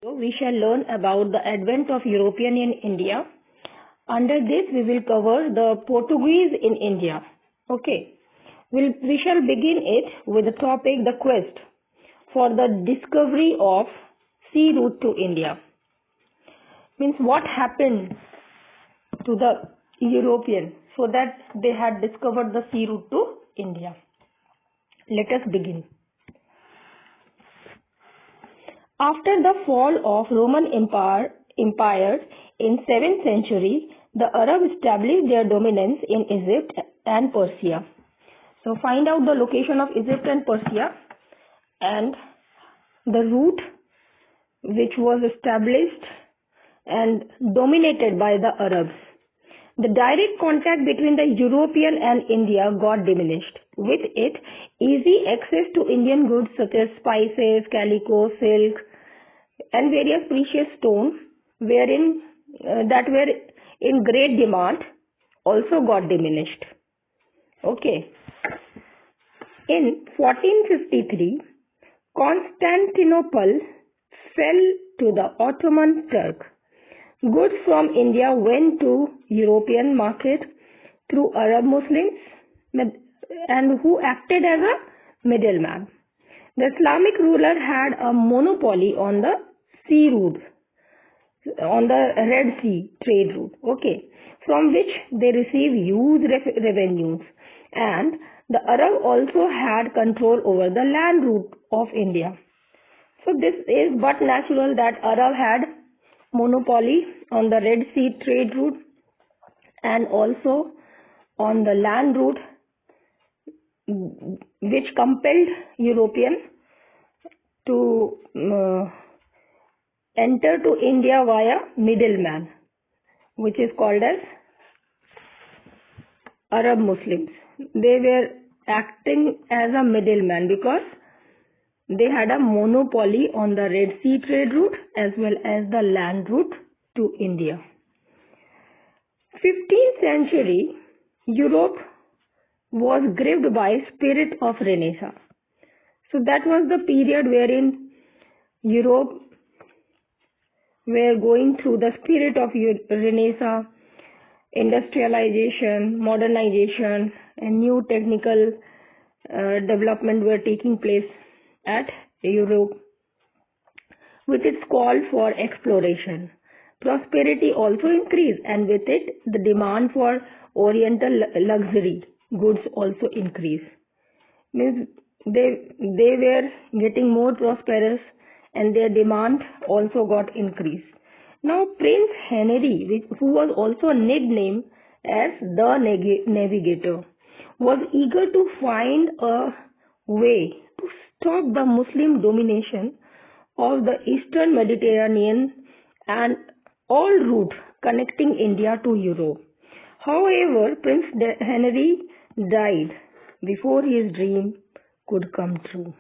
So we shall learn about the advent of European in India. Under this, we will cover the Portuguese in India. Okay. We shall begin it with the topic, the quest for the discovery of sea route to India. Means what happened to the European so that they had discovered the sea route to India. Let us begin. After the fall of Roman Empire in 7th century, the Arabs established their dominance in Egypt and Persia. So find out the location of Egypt and Persia and the route which was established and dominated by the Arabs. The direct contact between the European and India got diminished. With it, easy access to Indian goods such as spices, calico, silk, and various precious stones that were in great demand also got diminished. Okay. In 1453, Constantinople fell to the Ottoman Turk. Goods from India went to European market through Arab Muslims and who acted as a middleman. The Islamic ruler had a monopoly on the sea route, on the Red Sea trade route, okay, from which they receive huge revenues, and the Arab also had control over the land route of India. So this is but natural that Arab had monopoly on the Red Sea trade route and also on the land route, which compelled European to enter to India via middleman, which is called as Arab Muslims. They were acting as a middleman because they had a monopoly on the Red Sea trade route as well as the land route to India. 15th century, Europe was gripped by spirit of Renaissance. So that was the period wherein Europe were going through the spirit of Renaissance, industrialization, modernization, and new technical development were taking place at Europe with its call for exploration. Prosperity also increased, and with it the demand for oriental luxury goods also increased. Means they were getting more prosperous and their demand also got increased. Now Prince Henry, who was also nicknamed as the Navigator, was eager to find a way to stop the Muslim domination of the Eastern Mediterranean and all route connecting India to Europe. However, Prince Henry died before his dream could come true.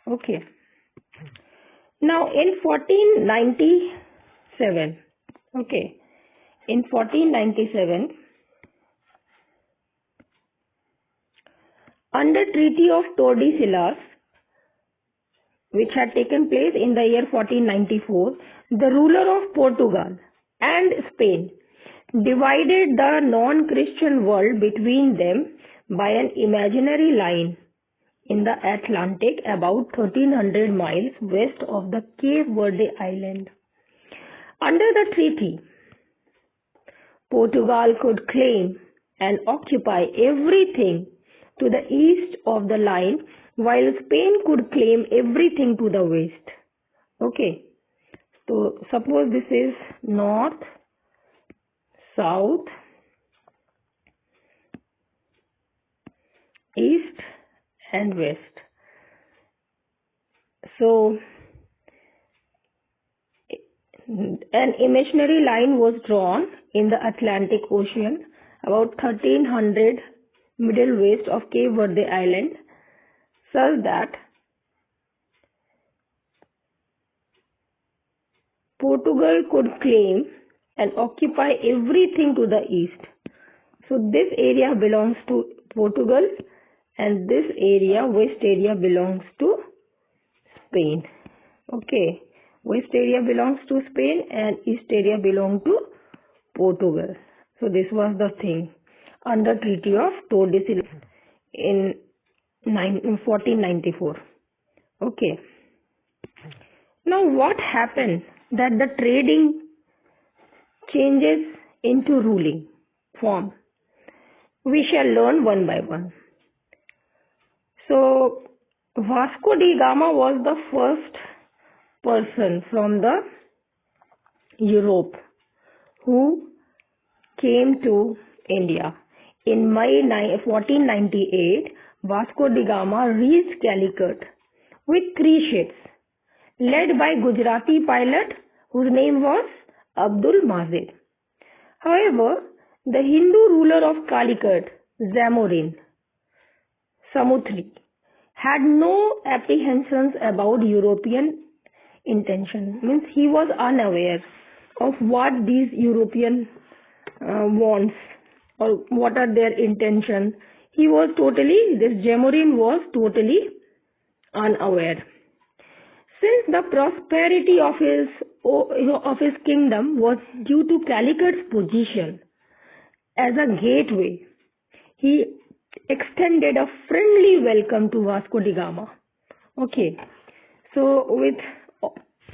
Okay. Now in 1497, under Treaty of Tordesillas, which had taken place in the year 1494, the ruler of Portugal and Spain divided the non-Christian world between them by an imaginary line in the Atlantic about 1300 miles west of the Cape Verde Island. Under the treaty, Portugal could claim and occupy everything to the east of the line, while Spain could claim everything to the west. Okay. So suppose this is north, south, east and west. So an imaginary line was drawn in the Atlantic Ocean about 1300 middle west of Cape Verde Island, such that Portugal could claim and occupy everything to the east. So this area belongs to Portugal and this area, west area, belongs to Spain. Okay. West area belongs to Spain and East area belonged to Portugal. So this was the thing under Treaty of Tordesillas in 1494. Okay. Now what happened that the trading changes into ruling form? We shall learn one by one. So Vasco da Gama was the first person from the Europe who came to India. In May 1498, Vasco da Gama reached Calicut with 3 ships led by Gujarati pilot whose name was Abdul Mazid. However, the Hindu ruler of Calicut, Samutri, had no apprehensions about European intention. Means he was unaware of what these European wants or what are their intention. This Jamorin was totally unaware. Since the prosperity of his kingdom was due to Calicut's position as a gateway, he extended a friendly welcome to Vasco da Gama. Okay, so with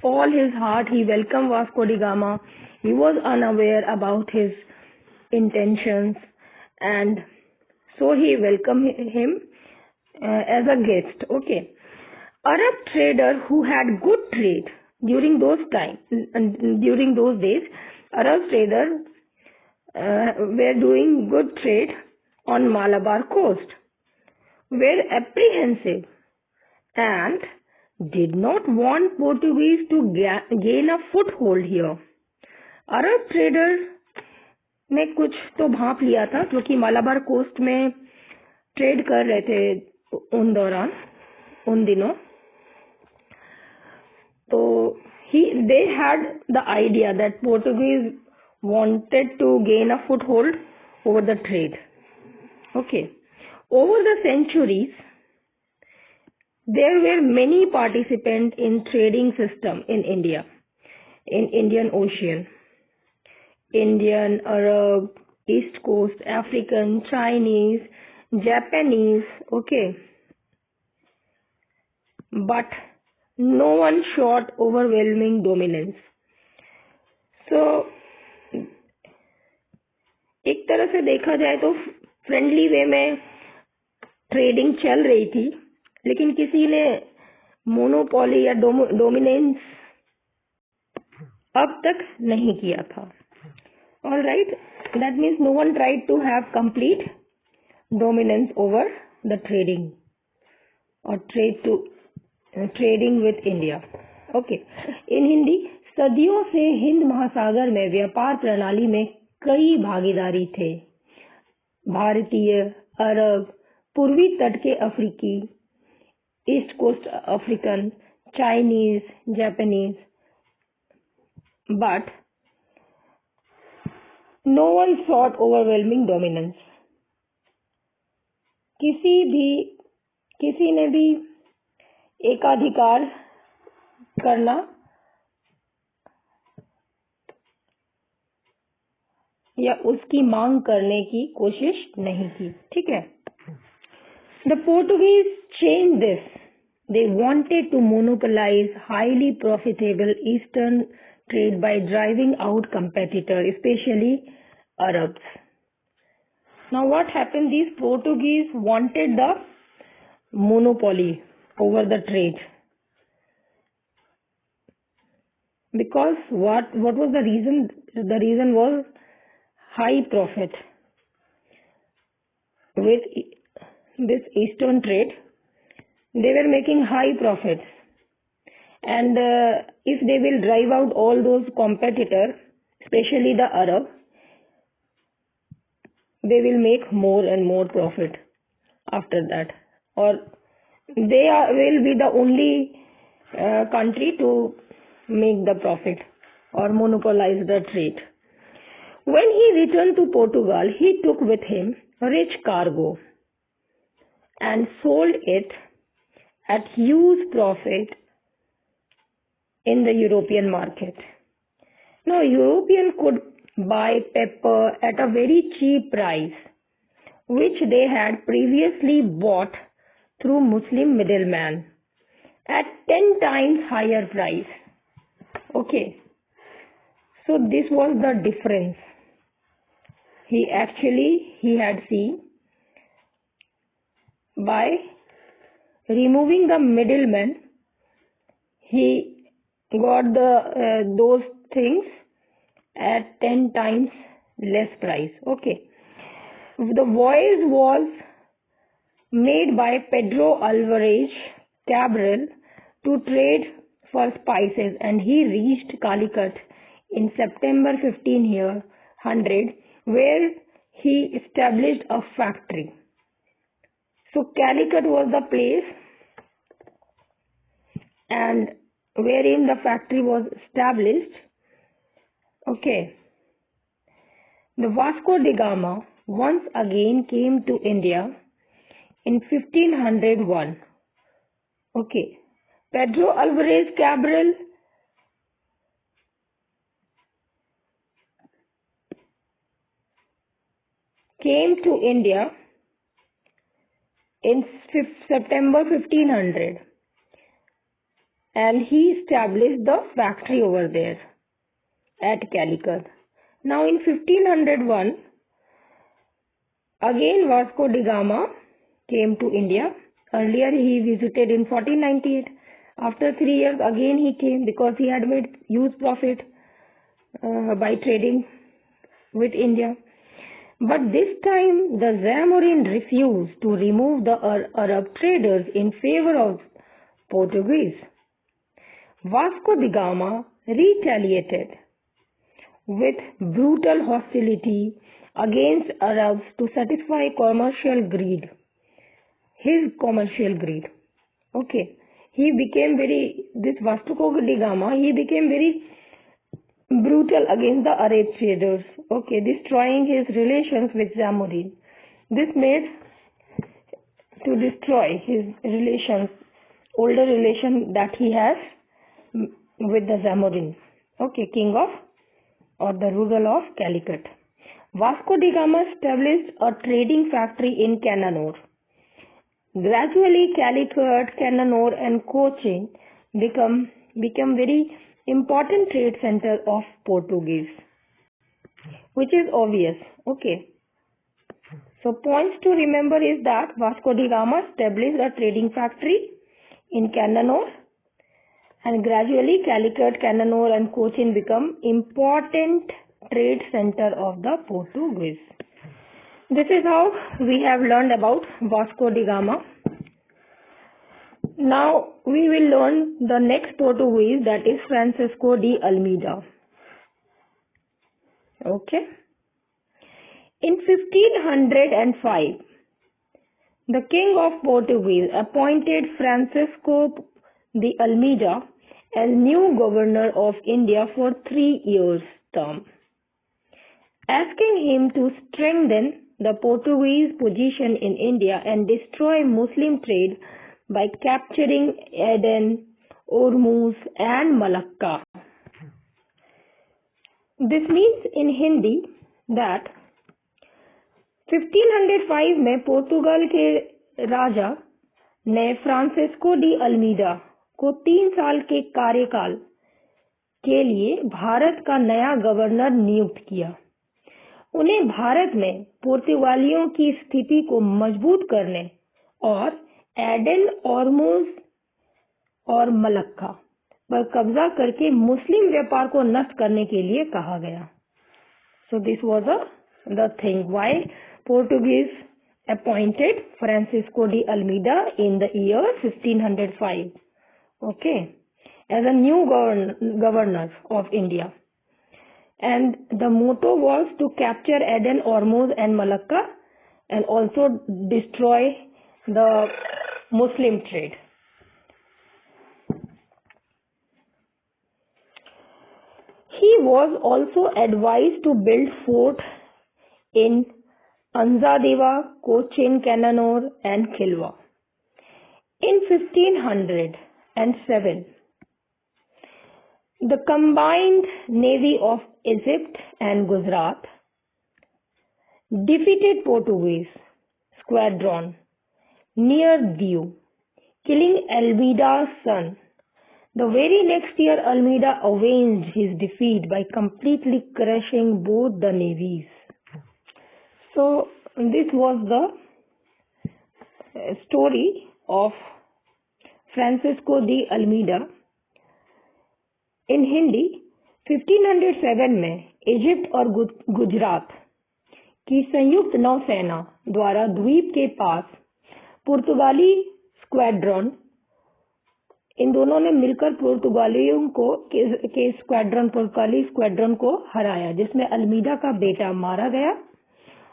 all his heart he welcomed Vasco da Gama. He was unaware about his intentions, and so he welcomed him as a guest. Okay, Arab trader who had good trade during those days, Arab traders were doing good trade on Malabar coast, were apprehensive and did not want Portuguese to gain a foothold here. Arab trader ने कुछ तो भांप लिया था क्योंकि Malabar coast में trade कर रहे थे उन दिनों, तो they had the idea that Portuguese wanted to gain a foothold over the trade. Okay, over the centuries there were many participants in trading system in India, in Indian Ocean. Indian, Arab, East Coast, African, Chinese, Japanese, okay. But no one showed overwhelming dominance. So, एक तरह से देखा जाए तो friendly way में trading चल रही थी, लेकिन किसी ने मोनोपोली या डोमिनेंस अब तक नहीं किया था. All right, that means no one tried to have complete dominance over the trading or trading with India. Okay, in Hindi, सदियों से हिंद महासागर में व्यापार प्रणाली में कई भागीदारी थे. भारतीय, अरब, पूर्वी तट के अफ्रीकी, east coast African, Chinese, Japanese, but no one sought overwhelming dominance. किसी ने भी एकाधिकार करना या उसकी मांग करने की कोशिश नहीं की. ठीक है. The Portuguese changed this. They wanted to monopolize highly profitable eastern trade by driving out competitors, especially Arabs. Now what happened? These Portuguese wanted the monopoly over the trade. Because what was the reason? The reason was high profit. With this eastern trade, they were making high profits. And if they will drive out all those competitors, especially the Arab, they will make more and more profit after that. Or they will be the only country to make the profit or monopolize the trade. When he returned to Portugal, he took with him a rich cargo and sold it at huge profit in the European market. Now, Europeans could buy pepper at a very cheap price, which they had previously bought through Muslim middlemen at 10 times higher price. Okay, so this was the difference. He had seen by removing the middleman, he got those things at 10 times less price. Okay. The voyage was made by Pedro Alvarez Cabral to trade for spices, and he reached Calicut in September 1500, where he established a factory. So Calicut was the place and wherein the factory was established. Okay. The Vasco da Gama once again came to India in 1501. Okay. Pedro Alvarez Cabral came to India in September 1500, and he established the factory over there at Calicut. Now in 1501, again Vasco da Gama came to India. Earlier he visited in 1498. After 3 years again he came because he had made huge profit by trading with India. But this time the Zamorin refused to remove the Arab traders in favor of Portuguese. Vasco da Gama retaliated with brutal hostility against Arabs to satisfy his commercial greed. Okay, this Vasco da Gama, he became very brutal against the Arab traders, okay, destroying his relations with Zamorin. This made to destroy his older relation that he has with the Zamorin, okay, king of or the ruler of Calicut. Vasco da Gama established a trading factory in Cananore. Gradually, Calicut, Cananore and Cochin become very important trade center of Portuguese, which is obvious. Okay. So points to remember is that Vasco da Gama established a trading factory in Cananore, and gradually Calicut, Cananore and Cochin become important trade center of the Portuguese. This is how we have learned about Vasco da Gama. Now we will learn the next Portuguese, that is Francisco de Almeida. Okay. In 1505, the king of Portuguese appointed Francisco de Almeida as new governor of India for 3 years term, asking him to strengthen the Portuguese position in India and destroy Muslim trade by capturing Aden, Ormuz and Malacca. This means in Hindi that 1505 में पोर्तुगाल के राजा ने Francisco de Almeida को 3 साल के कार्यकाल के लिए भारत का नया गवर्नर नियुक्त किया। उन्हें भारत में पुर्तगालियों की स्थिति को मजबूत करने और एडन, ऑर्मुज और मलक्का पर कब्जा करके मुस्लिम व्यापार को नष्ट करने के लिए कहा गया। So this was the thing why Portuguese appointed Francisco de Almeida in the year 1505, okay, as a new governor of India. And the motto was to capture Aden, Ormuz and Malacca and also destroy the Muslim trade. He was also advised to build fort in Anzadeva, Cochin, Cananore and Khilwa. In 1507, The combined navy of Egypt and Gujarat defeated Portuguese squadron near Diu, killing Almeida's son. The very next year, Almeida avenged his defeat by completely crushing both the navies. So, this was the story of Francisco de Almeida. In Hindi, 1507 में Egypt और गुजरात की संयुक्त नौसेना द्वारा द्वीप के पास पुर्तगाली squadron, इन दोनों ने मिलकर पुर्तगालियों को पुर्तगाली स्क्वाड्रन को हराया, जिसमें अल्मीडा का बेटा मारा गया।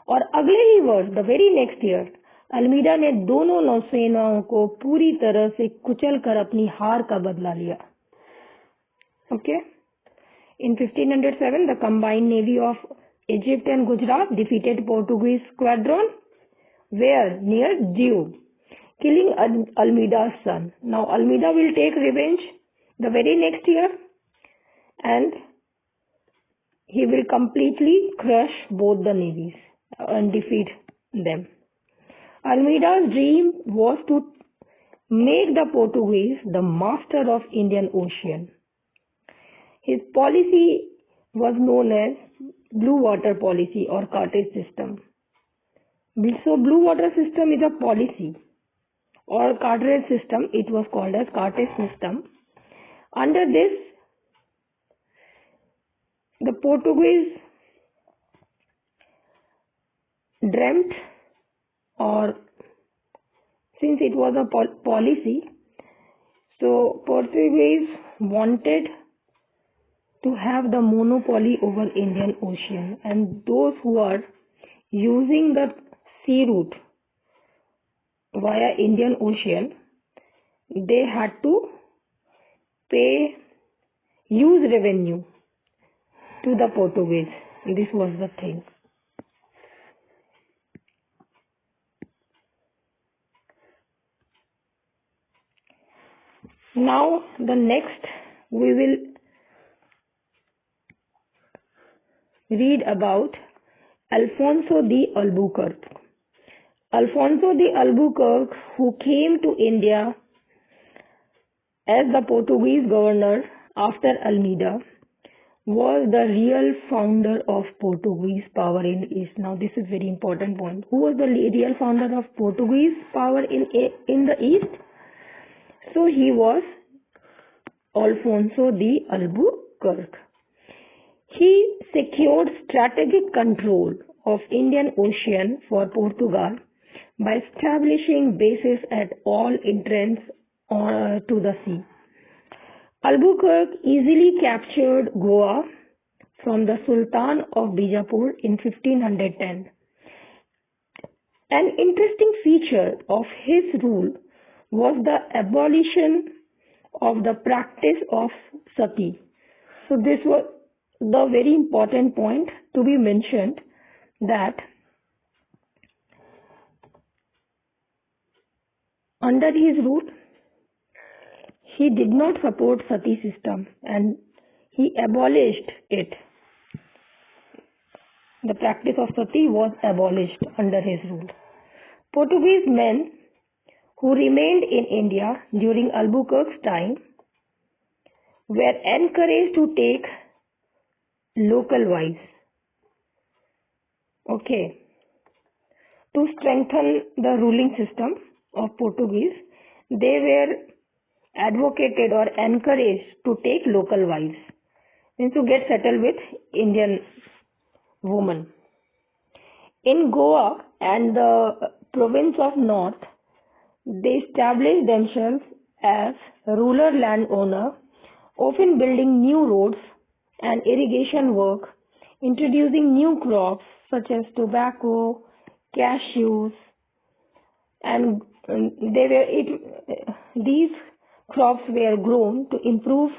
और अगले ही वर्ष, the very next year, Almeida ने दोनों नौसेनाओं को पूरी तरह से कुचल कर अपनी हार का बदला लिया। Okay, in 1507 the combined navy of Egypt and Gujarat defeated Portuguese squadron where near Diu, killing Almeida's son. Now Almeida will take revenge the very next year and he will completely crush both the navies and defeat them. Almeida's dream was to make the Portuguese the master of Indian Ocean. His policy was known as blue water policy or cartage system. So blue water system is a policy, or cartage system, it was called as cartage system. Under this, the Portuguese dreamt, or since it was a policy, so Portuguese wanted to have the monopoly over Indian Ocean, and those who are using the sea route via Indian Ocean, they had to pay huge revenue to the Portuguese. This was the thing. Now the next we will read about Alfonso de Albuquerque. Alfonso de Albuquerque, who came to India as the Portuguese governor after Almeida, was the real founder of Portuguese power in East. Now this is very important point. Who was the real founder of Portuguese power in the East? So he was Alfonso de Albuquerque. He secured strategic control of Indian Ocean for Portugal by establishing bases at all entrance to the sea. Albuquerque easily captured Goa from the Sultan of Bijapur in 1510. An interesting feature of his rule was the abolition of the practice of sati. So this was the very important point to be mentioned, that under his rule he did not support sati system and he abolished it. The practice of sati was abolished under his rule. Portuguese men who remained in India during Albuquerque's time were encouraged to take local wives. Okay. To strengthen the ruling system of Portuguese, they were advocated or encouraged to take local wives, means to get settled with Indian women. In Goa and the province of North, they established themselves as rural landowner, often building new roads and irrigation work, introducing new crops such as tobacco, cashews, and these crops were grown to improve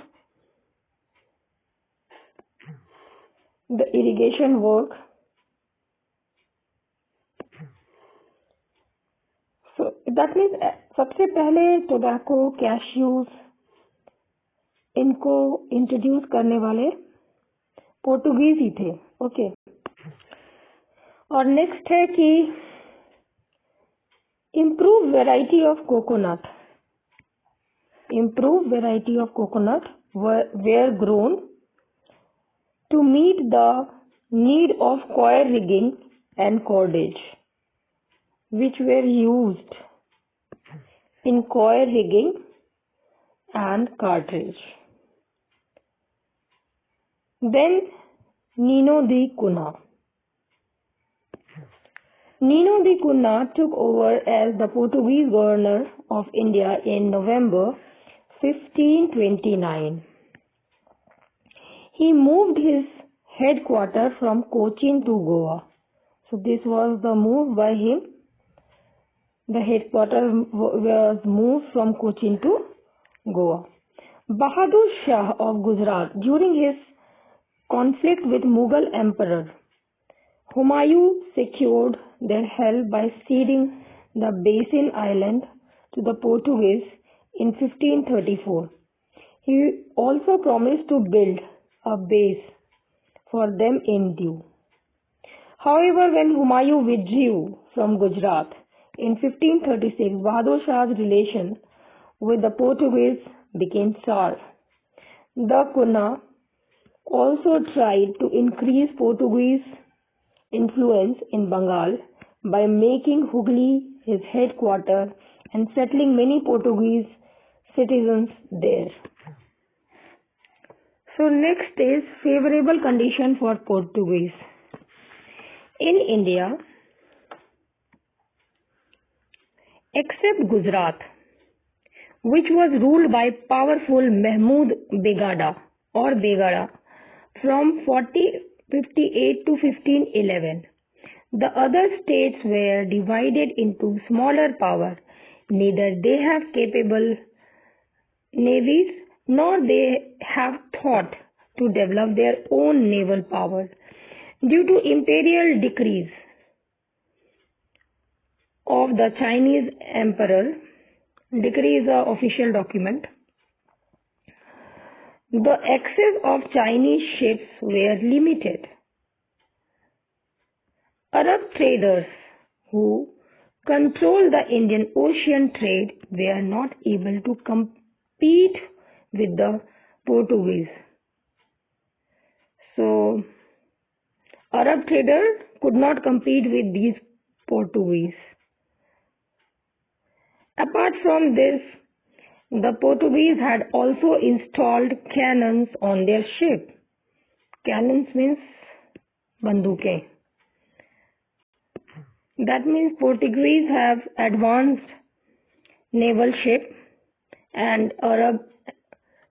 the irrigation work. So that means सबसे पहले tobacco, cashews इनको introduce करने वाले Portuguese ही थे। Okay. और next है कि improve variety of coconut. Improve variety of coconut were grown to meet the need of coir rigging and cordage, which were used in coir rigging and cartridge. Then Nino de Cunha. Nino de Cunha took over as the Portuguese governor of India in November 1529. He moved his headquarters from Cochin to Goa. So this was the move by him. The headquarters was moved from Cochin to Goa. Bahadur Shah of Gujarat, during his conflict with Mughal Emperor Humayun, secured their help by ceding the Basin Island to the Portuguese in 1534. He also promised to build a base for them in Diu. However, when Humayun withdrew from Gujarat in 1536, Bahadur Shah's relation with the Portuguese became sour. The Cunha also tried to increase Portuguese influence in Bengal by making Hooghly his headquarters and settling many Portuguese citizens there. So next is favorable condition for Portuguese. In India, except Gujarat, which was ruled by powerful Mahmud Begada or Begada from 1458 to 1511. The other states were divided into smaller power. Neither they have capable navies nor they have thought to develop their own naval power. Due to imperial decrees of the Chinese emperor, decree is an official document, the access of Chinese ships were limited. Arab traders who controlled the Indian Ocean trade were not able to compete with the Portuguese. So, Arab traders could not compete with these Portuguese. Apart from this, the Portuguese had also installed cannons on their ship. Cannons means banduke. That means Portuguese have advanced naval ship and Arab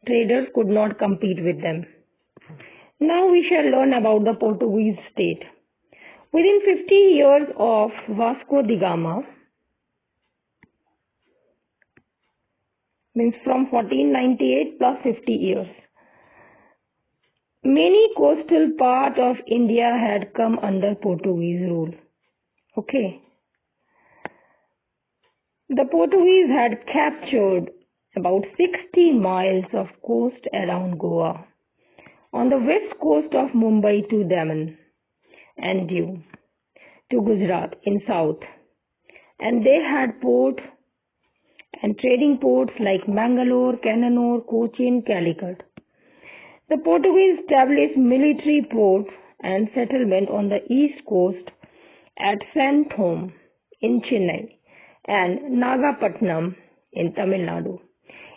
traders could not compete with them. Now we shall learn about the Portuguese state. Within 50 years of Vasco da Gama, means from 1498 plus 50 years, many coastal part of India had come under Portuguese rule. Okay. The Portuguese had captured about 60 miles of coast around Goa, on the west coast of Mumbai to Daman and Diu, to Gujarat in south, and they had port and trading ports like Mangalore, Kannur, Cochin, Calicut. The Portuguese established military ports and settlement on the east coast at Santhome in Chennai and Nagapattinam in Tamil Nadu.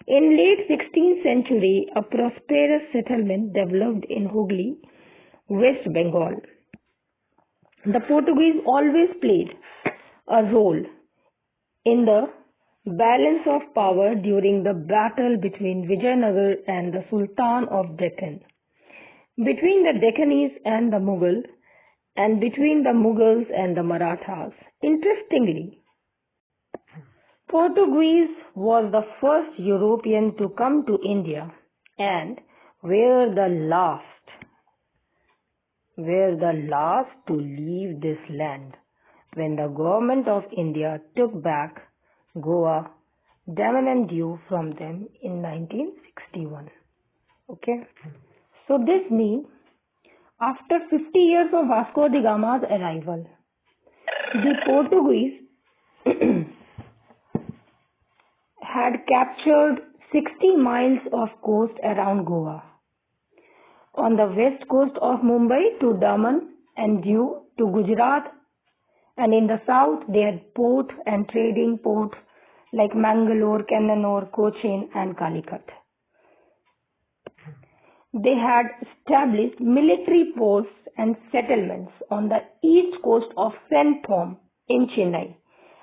In late 16th century, a prosperous settlement developed in Hooghly, West Bengal. The Portuguese always played a role in the balance of power during the battle between Vijayanagar and the Sultan of Deccan, between the Deccanese and the Mughal, and between the Mughals and the Marathas. Interestingly, Portuguese was the first European to come to India and were the last to leave this land when the government of India took back Goa, Daman and Diu from them in 1961. Okay. So this means after 50 years of Vasco da Gama's arrival, the Portuguese had captured 60 miles of coast around Goa, on the west coast of Mumbai to Daman and Diu to Gujarat, and in the south they had port and trading ports like Mangalore, Kannur, Cochin and Calicut. They had established military posts and settlements on the east coast of Saint Thom in Chennai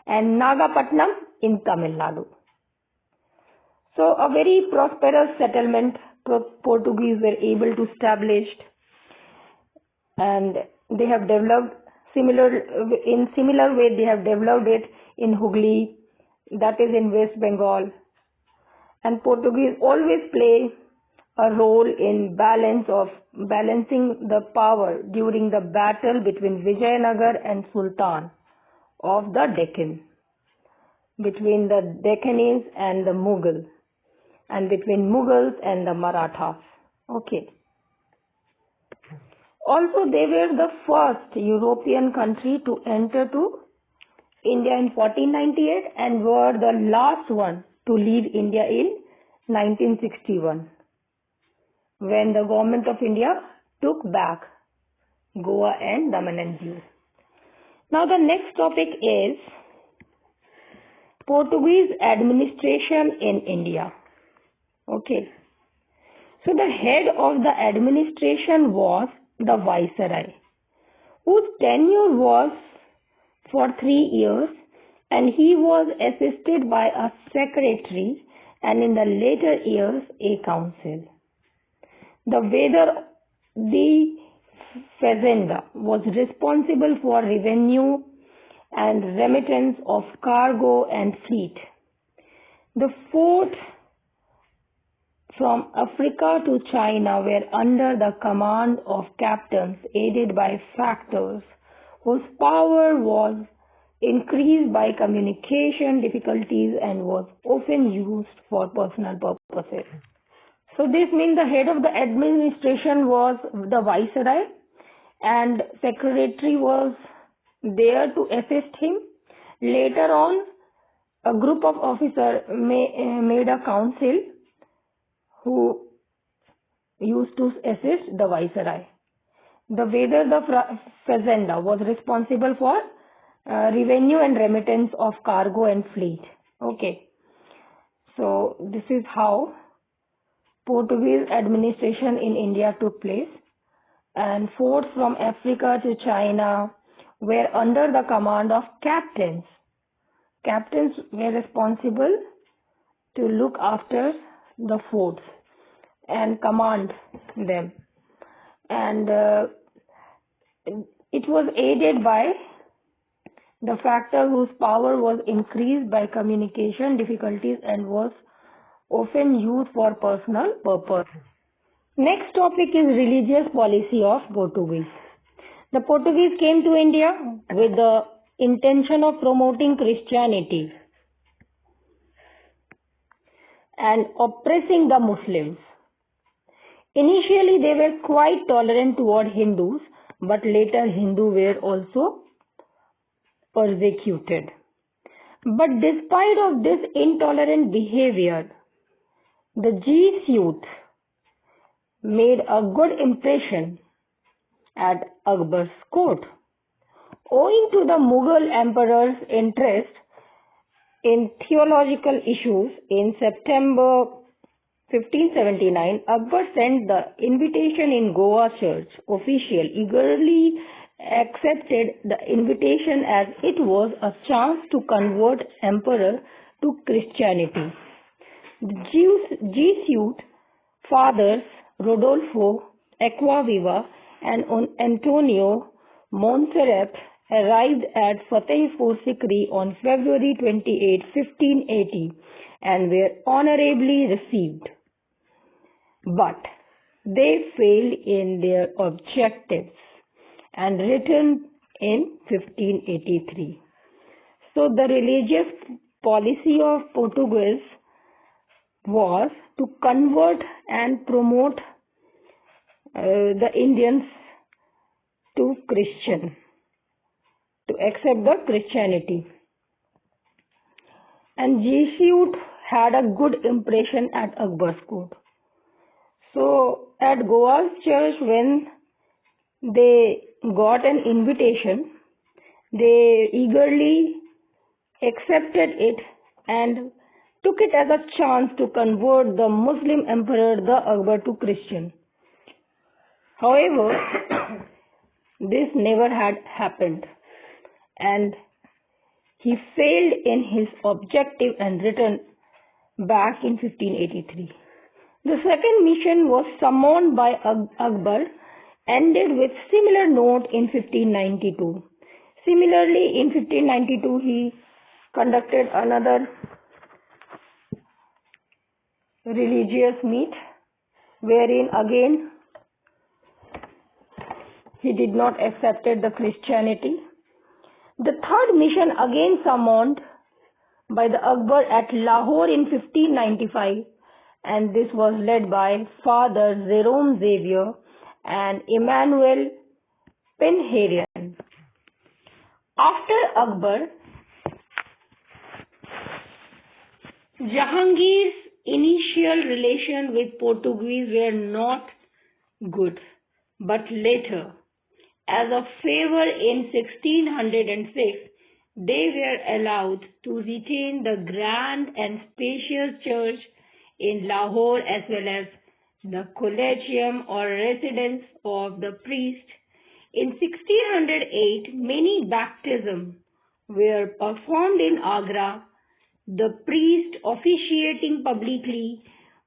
and Nagapattinam in Tamil Nadu. So a very prosperous settlement Portuguese were able to establish, and they have developed similar way they have developed it in Hooghly, that is in West Bengal. And Portuguese always play a role in balancing the power during the battle between Vijayanagar and Sultan of the Deccan, between the Deccanese and the Mughal, and between Mughals and the Marathas. Okay. Also, they were the first European country to enter to India in 1498 and were the last one to leave India in 1961, when the government of India took back Goa and Daman and Diu. Now the next topic is Portuguese administration in India. Okay. So the head of the administration was the Viceroy, whose tenure was for 3 years, and he was assisted by a secretary and in the later years a council. The Fazenda was responsible for revenue and remittance of cargo and fleet. The forts from Africa to China were under the command of captains aided by factors whose power was increased by communication difficulties and was often used for personal purposes. So this means the head of the administration was the Viceroy and secretary was there to assist him. Later on, a group of officers made a council who used to assist the Viceroy. The Fazenda was responsible for revenue and remittance of cargo and fleet. Okay. So this is how Portuguese administration in India took place, and forts from Africa to China were under the command of captains. Captains were responsible to look after the forts and command them, and it was aided by the factor whose power was increased by communication difficulties and was often used for personal purpose. Next topic is religious policy of Portuguese. The Portuguese came to India with the intention of promoting Christianity and oppressing the Muslims. Initially, they were quite tolerant toward Hindus, but later Hindus were also persecuted. But despite of this intolerant behavior, the Jesuits made a good impression at Akbar's court. Owing to the Mughal emperor's interest in theological issues, in September 1579, Akbar sent the invitation in Goa church. Official eagerly accepted the invitation as it was a chance to convert emperor to Christianity. The Jesuit fathers Rodolfo Acquaviva and Antonio Montserrat arrived at Fatehpur Sikri on February 28, 1580 and were honorably received. But they failed in their objectives and returned in 1583. So the religious policy of Portuguese was to convert and promote the Indians to Christian, to accept the Christianity. And Jesuit had a good impression at Akbar's court. So at Goa's church, when they got an invitation, they eagerly accepted it and took it as a chance to convert the Muslim emperor, the Akbar, to Christian. However, this never had happened, and he failed in his objective and returned back in 1583. The second mission was summoned by Akbar, ended with similar note in 1592. Similarly, in 1592, he conducted another religious meet, wherein again he did not accept the Christianity. The third mission again summoned by the Akbar at Lahore in 1595, and this was led by Father Jerome Xavier and Emmanuel Pinherian. After Akbar, Jahangir's initial relations with Portuguese were not good, but later, as a favor in 1606, they were allowed to retain the grand and spacious church in Lahore as well as the collegium or residence of the priest. In 1608, many baptisms were performed in Agra, the priest officiating publicly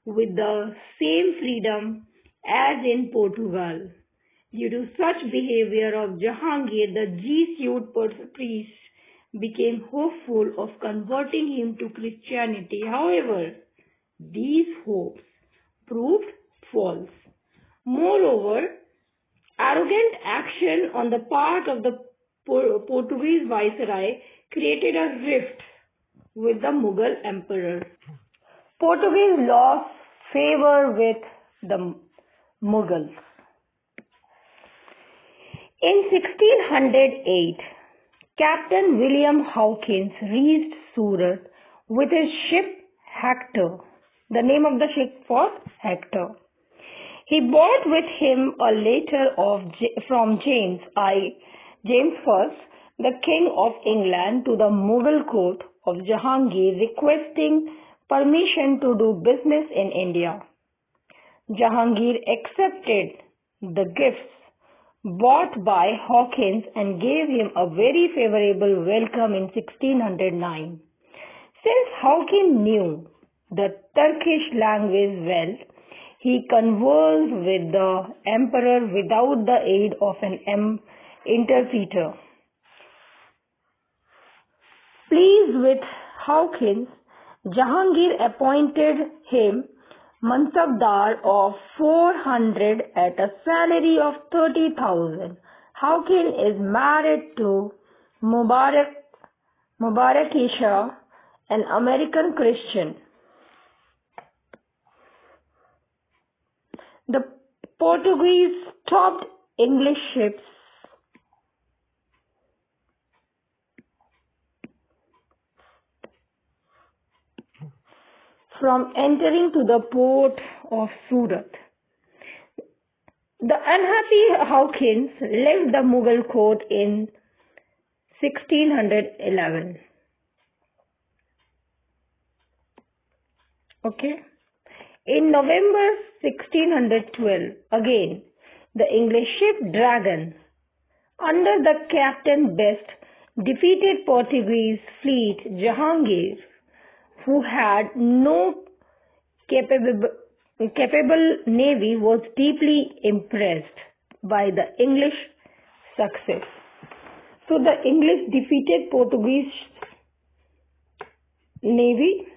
with the same freedom as in Portugal. Due to such behavior of Jahangir, the Jesuit priests became hopeful of converting him to Christianity. However, these hopes proved false. Moreover, arrogant action on the part of the Portuguese viceroy created a rift with the Mughal emperor. Portuguese lost favor with the Mughals. In 1608, Captain William Hawkins reached Surat with his ship Hector. The name of the ship was Hector. He brought with him a letter from James I, the King of England, to the Mughal court of Jahangir, requesting permission to do business in India. Jahangir accepted the gifts bought by Hawkins and gave him a very favorable welcome in 1609. Since Hawkins knew the Turkish language well, he conversed with the emperor without the aid of an interpreter. Pleased with Hawkins, Jahangir appointed him Mansabdar of 400 at a salary of 30,000. Hawkins is married to Mubarakisha, an American Christian. The Portuguese stopped English ships from entering to the port of Surat. The unhappy Hawkins left the Mughal court in 1611. In November 1612, again, the English ship Dragon, under the Captain Best, defeated Portuguese fleet. Jahangir, who had no capable navy, was deeply impressed by the English success. So the English defeated Portuguese navy,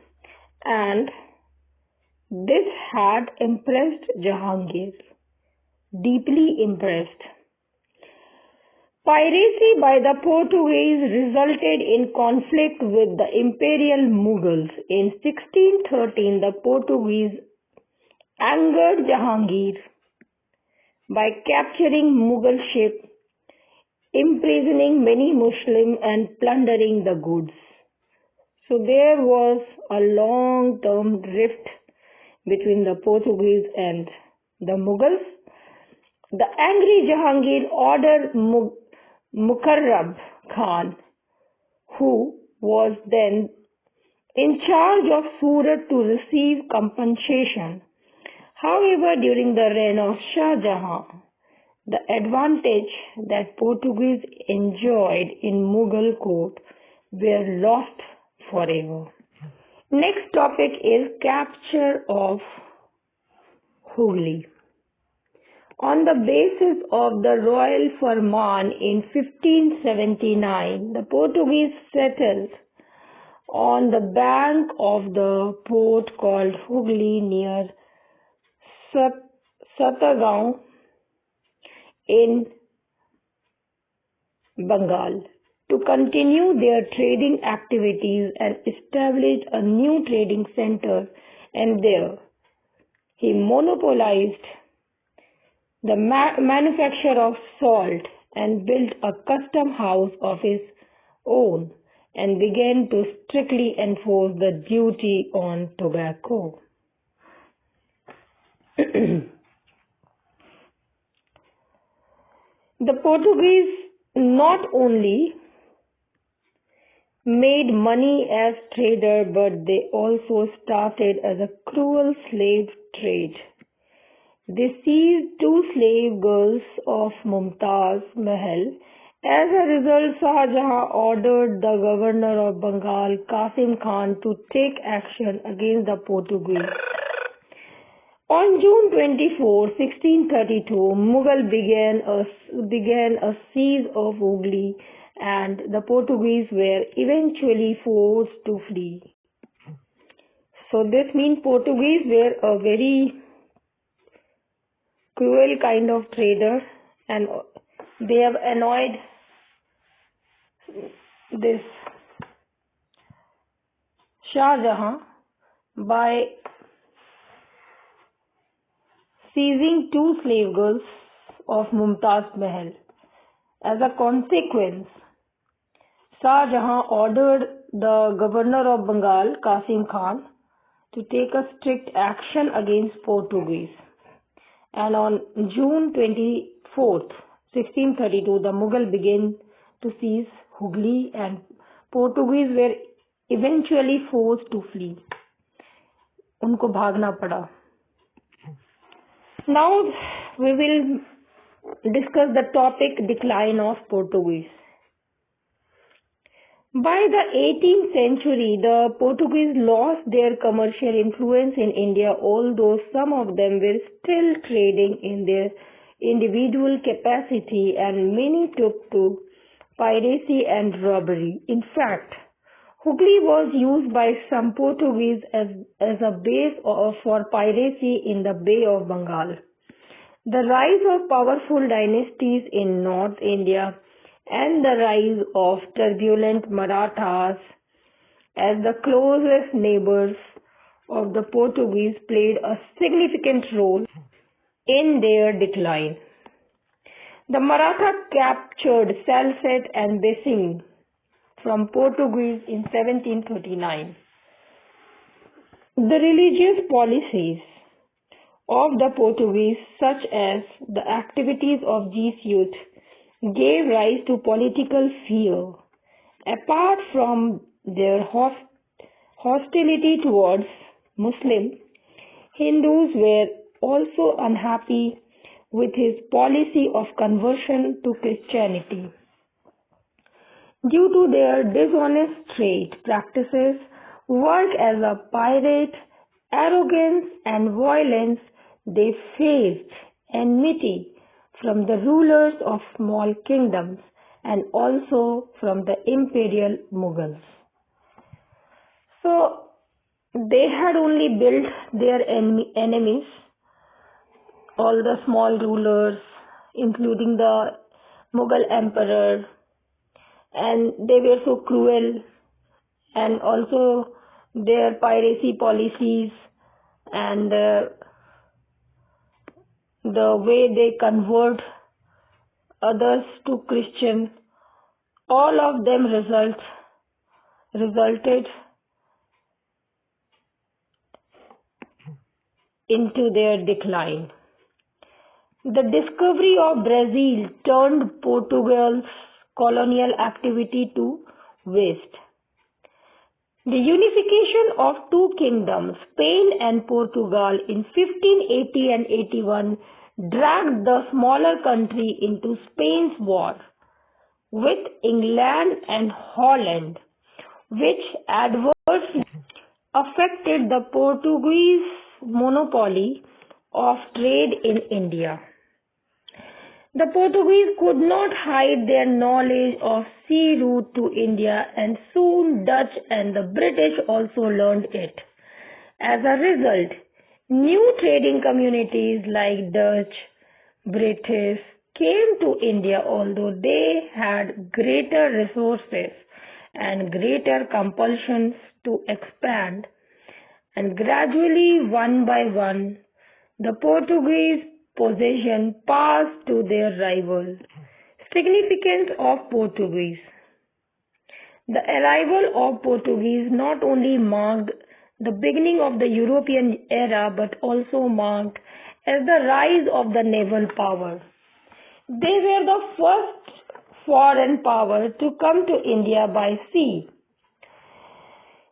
and this had impressed Jahangir, deeply impressed. Piracy by the Portuguese resulted in conflict with the Imperial Mughals. In 1613, the Portuguese angered Jahangir by capturing Mughal ships, imprisoning many Muslims, and plundering the goods. So there was a long-term rift between the Portuguese and the Mughals. The angry Jahangir ordered Mukarrab Khan, who was then in charge of Surat, to receive compensation. However, during the reign of Shah Jahan, the advantage that Portuguese enjoyed in Mughal court were lost forever. Next topic is capture of Hooghly. On the basis of the royal Farman in 1579, the Portuguese settled on the bank of the port called Hooghly near Satagaon in Bengal to continue their trading activities and establish a new trading center, and there he monopolized the manufacture of salt and built a custom house of his own and began to strictly enforce the duty on tobacco. The Portuguese not only made money as traders, but they also started as a cruel slave trade. They seized 2 slave girls of Mumtaz Mahal. As a result, Shah Jahan ordered the governor of Bengal, Qasim Khan, to take action against the Portuguese. On June 24, 1632, Mughal began a siege of Hooghly, and the Portuguese were eventually forced to flee. So this means Portuguese were a very cruel kind of trader, and they have annoyed this Shah Jahan by seizing 2 slave girls of Mumtaz Mahal. As a consequence, Shah Jahan ordered the governor of Bengal, Qasim Khan, to take a strict action against Portuguese. And on June 24th, 1632, the Mughal began to seize Hooghly, and Portuguese were eventually forced to flee. उनको भागना पड़ा. Now we will discuss the topic decline of Portuguese. By the 18th century, the Portuguese lost their commercial influence in India, although some of them were still trading in their individual capacity, and many took to piracy and robbery. In fact, Hooghly was used by some Portuguese as a base for piracy in the Bay of Bengal. The rise of powerful dynasties in North India and the rise of turbulent Marathas as the closest neighbors of the Portuguese played a significant role in their decline. The Maratha captured Salsette and Basing from Portuguese in 1739. The religious policies of the Portuguese, such as the activities of Jesuits, gave rise to political fear. Apart from their hostility towards Muslims, Hindus were also unhappy with his policy of conversion to Christianity. Due to their dishonest trade practices, work as a pirate, arrogance and violence, they faced enmity from the rulers of small kingdoms and also from the imperial Mughals. So they had only built their enemies, all the small rulers, including the Mughal emperor, and they were so cruel, and also their piracy policies and the way they convert others to Christian, all of them resulted into their decline. The discovery of Brazil turned Portugal's colonial activity to waste. The unification of two kingdoms, Spain and Portugal, in 1580 and 81 dragged the smaller country into Spain's war with England and Holland, which adversely affected the Portuguese monopoly of trade in India. The Portuguese could not hide their knowledge of sea route to India, and soon Dutch and the British also learned it. As a result, new trading communities like Dutch, British came to India, although they had greater resources and greater compulsions to expand, and gradually, one by one, the Portuguese possession passed to their rivals. Significance of Portuguese. The arrival of Portuguese not only marked the beginning of the European era but also marked as the rise of the naval power. They were the first foreign power to come to India by sea.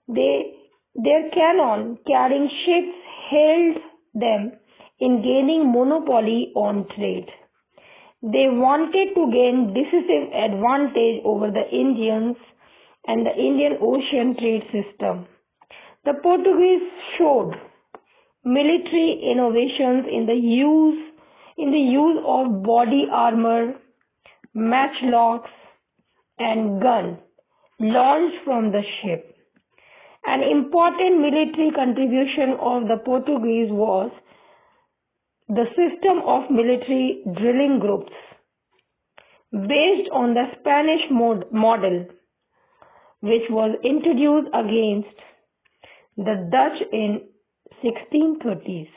Their cannon carrying ships held them in gaining monopoly on trade. They wanted to gain decisive advantage over the Indians and the Indian Ocean trade system. The Portuguese showed military innovations in the use of body armor, matchlocks, and gun launched from the ship. An important military contribution of the Portuguese was the system of military drilling groups based on the Spanish model, which was introduced against the Dutch in 1630s.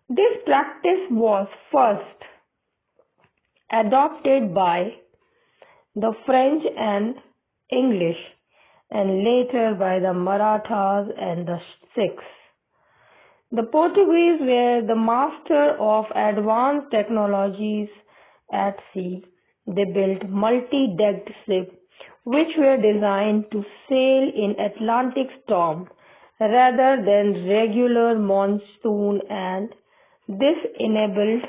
This practice was first adopted by the French and English, and later by the Marathas and the Sikhs. The Portuguese were the master of advanced technologies at sea. They built multi-decked ships which were designed to sail in Atlantic storm rather than regular monsoon, and this enabled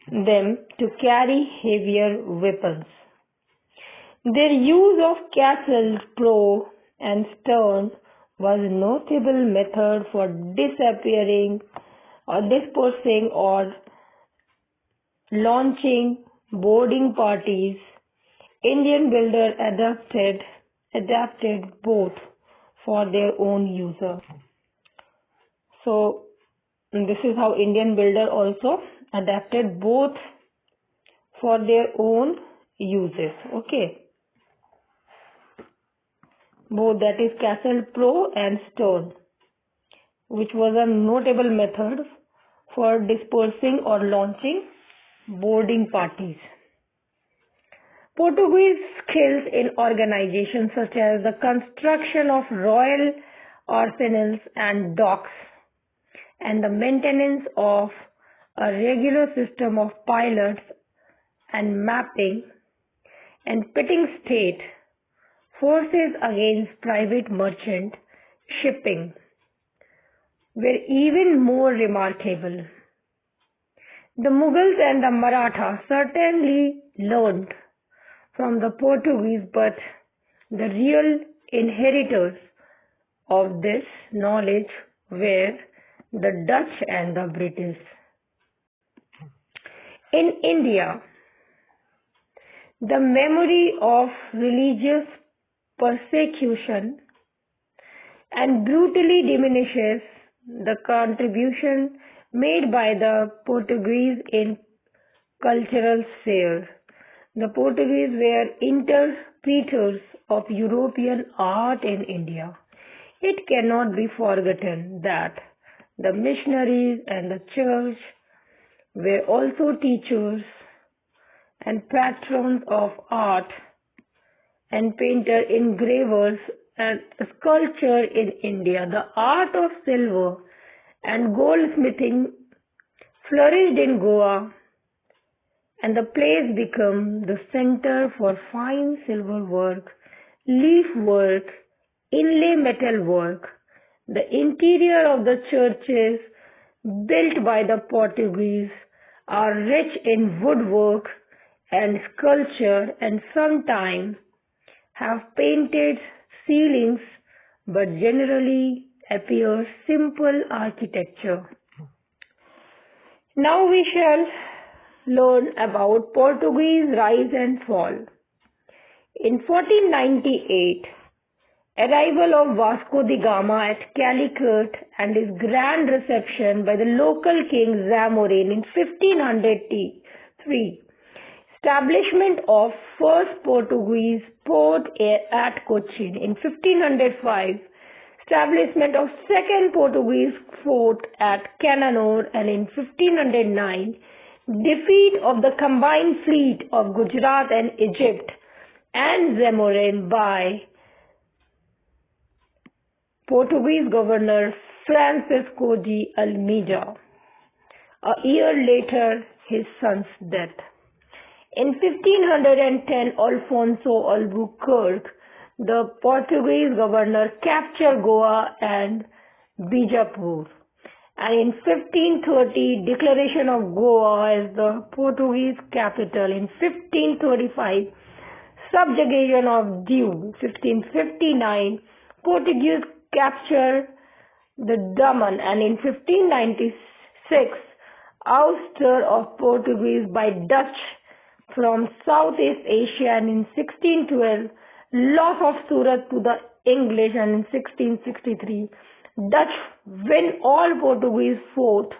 them to carry heavier weapons. Their use of castle, prow, and stern was a notable method for dispersing or launching boarding parties. Indian builders adapted both for their own use. So this is how Indian builder also adapted both for their own uses. Okay. Both, that is castle, prow, and stone, which was a notable method for dispersing or launching boarding parties. Portuguese skills in organization such as the construction of royal arsenals and docks and the maintenance of a regular system of pilots and mapping and pitting state forces against private merchant shipping were even more remarkable. The Mughals and the Marathas certainly learned from the Portuguese, but the real inheritors of this knowledge were the Dutch and the British. In India, the memory of religious persecution and brutally diminishes the contribution made by the Portuguese in cultural sphere. The Portuguese were interpreters of European art in India. It cannot be forgotten that the missionaries and the church were also teachers and patrons of art and painter, engravers and sculpture in India. The art of silver and goldsmithing flourished in Goa, and the place became the center for fine silver work, leaf work, inlay metal work. The interior of the churches built by the Portuguese are rich in woodwork and sculpture, and sometimes have painted ceilings, but generally appear simple architecture. Now we shall learn about Portuguese rise and fall. In 1498, arrival of Vasco da Gama at Calicut and his grand reception by the local king Zamorin in 1503. Establishment of first Portuguese port at Cochin in 1505. Establishment of second Portuguese fort at Cananore, and in 1509 defeat of the combined fleet of Gujarat and Egypt and Zamorin by Portuguese governor Francisco de Almeida. A year later, his son's death. In 1510, Alfonso Albuquerque, the Portuguese governor, captured Goa and Bijapur. And in 1530, declaration of Goa as the Portuguese capital. In 1535, subjugation of Diu. 1559, Portuguese capture the Daman, and in 1596, ouster of Portuguese by Dutch from Southeast Asia, and in 1612, loss of Surat to the English, and in 1663, Dutch win all Portuguese fort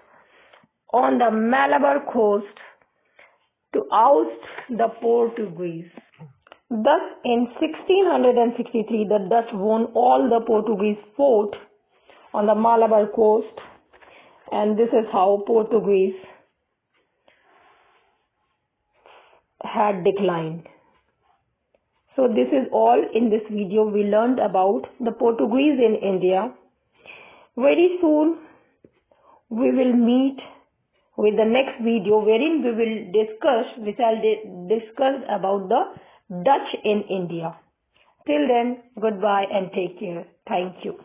on the Malabar coast to oust the Portuguese. Thus, in 1663, the Dutch won all the Portuguese fort on the Malabar coast, and this is how Portuguese had declined. So this is all in this video. We learned about the Portuguese in India. Very soon we will meet with the next video wherein we will discuss about the Dutch in India. Till then, goodbye and take care. Thank you.